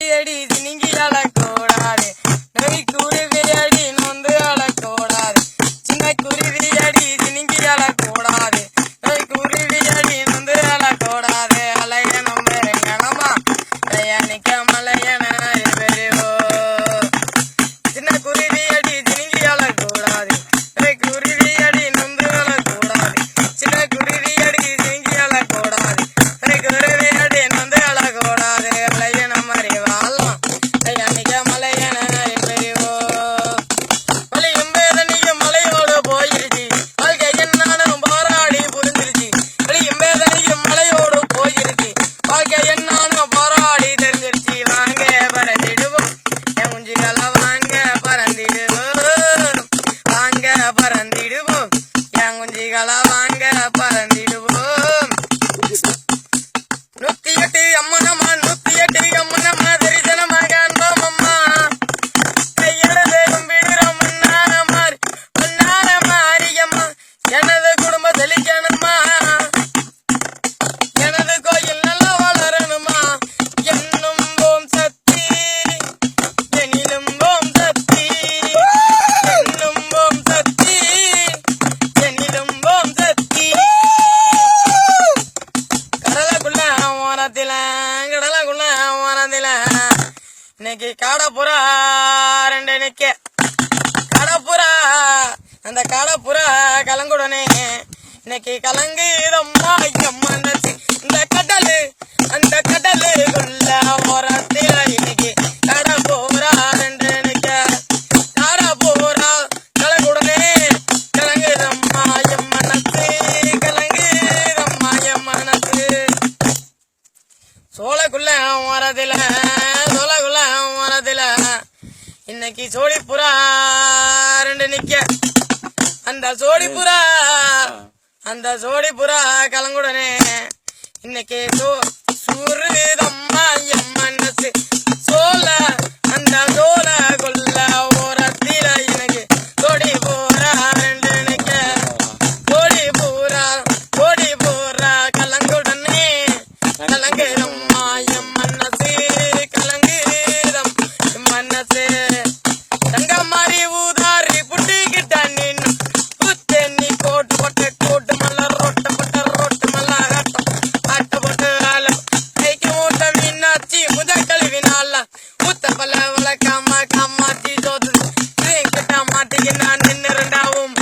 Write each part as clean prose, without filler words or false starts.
குருவி அடி சினிங்கி அழக்கூடாது நோய் குருவி அடி நொந்து அழக்கூடாது சின்ன குருவி அடி சினிங்கி அழக்கூடாது நோய் குருவி அடி நொந்து அழக்கூடாது அலைய நம்ம கணமா நிக்க மலையன பெரியவோ சின்ன குருவி அடி சினிங்கி அழக்கூடாது நோய் குருவி அடி நொந்து அழக்கூடாது சின்ன குருவி அடி சினிங்கி அழக்கூடாது நோய் குருவி அடி நொந்து அழக்கூடாது அலைய நம்ம வாழலாம் நிக்க மலையன பெரியவோ வலியும் வேதனையும் மலையோடு போயிருச்சு வாழ்க்கை என்னானும் போராடி புரிஞ்சிருச்சு வலியும் வேதனையும் மலையோடு போயிருச்சு வாழ்க்கை என்னானும் போராடி தெரிஞ்சிருச்சு வாங்க பறந்திடுவோம் என் குஞ்சுகள வாங்க பறந்திடுவோம் வாங்க பறந்திடுவோம் என் குஞ்சுகள வாங்க பறந்திடுவோம் 108 அம்மனம்மா 108 அம்மனம்மா தரிசனமாக அன்போம் அம்மா கையெழுது கும்பிடுறோம் பொன்னார மாரியம்மா எனது குடும்பம் செழிக்கணுமா எனது கோயில் நல்லா வளரணுமா என்னும் ஓம் சக்தி எனிலும் ஓம் சக்தி என்னும் ஓம் சக்தி எனிலும் ஓம் சக்தி கடலுக்குள்ள ஓரத்தில இன்னைக்கு காடப்புறா ரெண்டு நிக்க காடப்புறா அந்த காடப்புறா கலங்குடனே இன்னைக்கு கலங்குதம்மா எம்மனச்சு இந்த கடலு அந்த கடலுக்குள்ள ஓரத்தில இன்னைக்கு காடப்புறா ரெண்டு நிக்க காடப்புறா கலங்குடனே கலங்குதம்மா எம்மனச்சு கலங்குதம்மா எம்மனச்சு சோளக்குள்ள ஓரத்தில இன்னைக்கு சோழிப்புறா ரெண்டு நிக்க அந்த சோழிப்புறா கலங்குடனே இன்னைக்கு சூருதம்மா எம்மனசு சோழ அந்த சோழ கொல்ல ஓரத்தில எனக்கு கோடி பூரா ரெண்டு நிக்க கோடி பூரா கலங்குடனே கலங்குதம்மா எம்மனசு கலங்குதம் எம்மனசு தங்க மாதிரி ஊதாரி புட்டிக்கிட்ட நின்னு புத்தெண்ணி கோட்டு மல்ல ரோட்டு மல்ல ஆட்ட போட்டு ஆலம் கைக்கு மூட்ட மீனாச்சி முத கழுவினால முத்த பல்ல வளர்க்காம காமாச்சி சோது கிட்ட மாட்டிக்கு நான் நின்று ரெண்டாவும்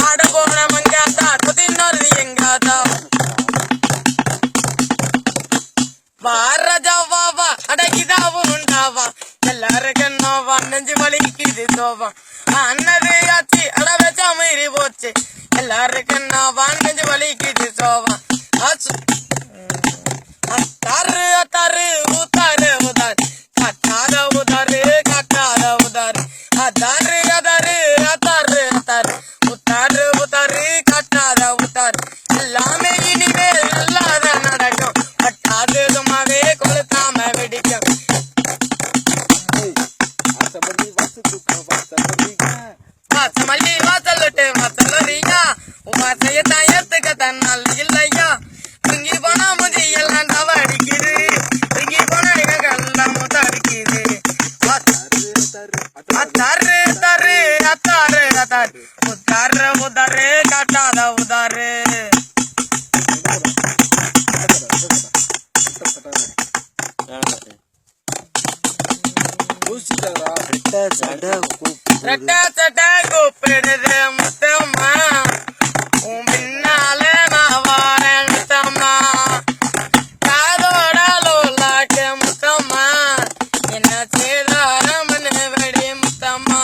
ஆட போன மங்காத்தா தொத்தினோரு எங்காத்தா வாரஜா வாவா அடகிதாவும் உண்டாவா எல்லாருக்கும் நோவா நெஞ்சு வலிக்குது சோவா அன்னது ஆச்சு அட வச்சா மீறி போச்சு எல்லாருக்கும் நோவா நெஞ்சு வலிக்குது சோவா அத்தாரு ஊத்தாரு உதாரு காட்டாத உதாரு அதாரு அத்தாரு உத்தாரு காட்டாத உத்தாரு எல்லாமே இனிமேல் நல்லாத நடக்கும் பட்டாது சும்மாவே கொளுத்தாம வெடிக்கும் வாசமல்லி வாசல்லுட்டு வாசலுறீங்க வாசையத்தான் ஏத்துக்க தன்னால் இல்லையா துங்கி போனா முதி எல்லாம் தவ அடிக்குது துங்கி போனா எல்லாம் முத அடிக்குது உதாரு காட்டாத உதாரு ரெட்ட சட கூப்பிடுது முத்தம்மா உன் பின்னால நான் வாரேன் முத்தம்மா காதோட லோலாக்கு முத்தம்மா என்ன செய்தாரம் வெடி முத்தம்மா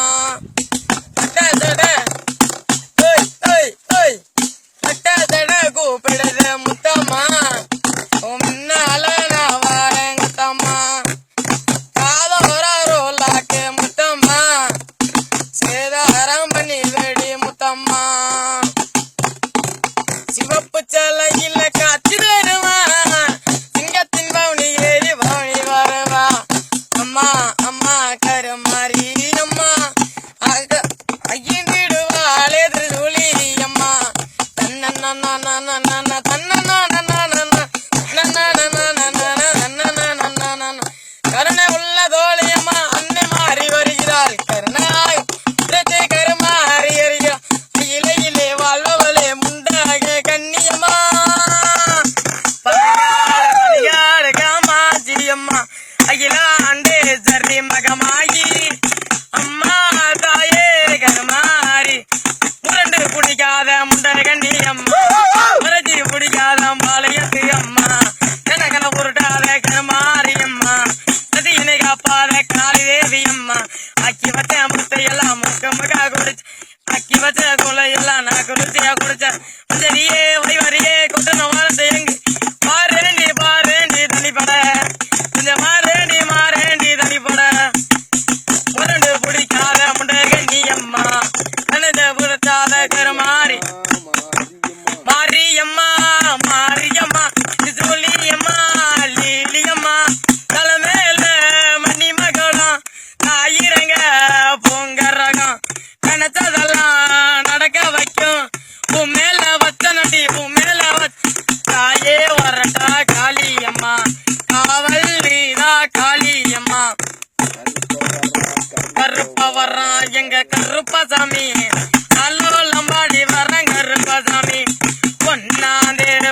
ரெட்ட சட கூப்பிடுது முத்தம்மா உன் பின்னால நான் வாரேன் முத்தம்மா காதோட ரோலாக்கு முத்தம்மா சேதாரம் பண்ணி வெடி முத்தம்மா கருணை உள்ள தோழியம்மா அன்னை மாறி வருகிறாள் கருணாய் கருமாறி வருகிறாள் இலையிலே வாழ்வவளே முண்டாக கண்ணியம்மா பரிகார காமாட்சியம்மா அகிலாண்டே சரி மகமாயி அம்மா தாயே கருமாறி முரண்டு பிடிக்காத முண்டை கண்ணியம்மா முரட்சி பிடிக்காத பாளையத்து அம்மா கனகன உருட்டாத கருமாரியம்மா சதியினை காப்பாத காளிதேவி அம்மா அக்கி வச்ச முத்தையெல்லாம் முக்க முக்கா குடிச்சு அக்கி வச்ச கொலையெல்லாம் நான் குடிச்சியா குடிச்ச வந்தரியே வைவரியே கொட்டன வாரத்தை எங்கு பாரேண்டி தனிப்பட கொஞ்சம் மாறேண்டி தனிப்பட முரண்டு பிடிக்காத முண்டை கண்ணியம்மா கனத புரட்டாத கருமாரி மாரியம்மா மாரியம்மா சொல்லியம்மா லீலியம்மா தலைமேல மணி மகளம் தாயிரங்க பொங்க ரகம் கணத்ததெல்லாம் நடக்க வைக்கும் உம்மேல வச்ச நட்டி உம்மேல தாயே வரட்டா காளியம்மா காவல் நீதா காளியம்மா கருப்ப வர்றான் எங்க கருப்பசாமி அல்லோ லம்பாடி வர்றேன் கருப்பசாமி பொன்னாந்தேடு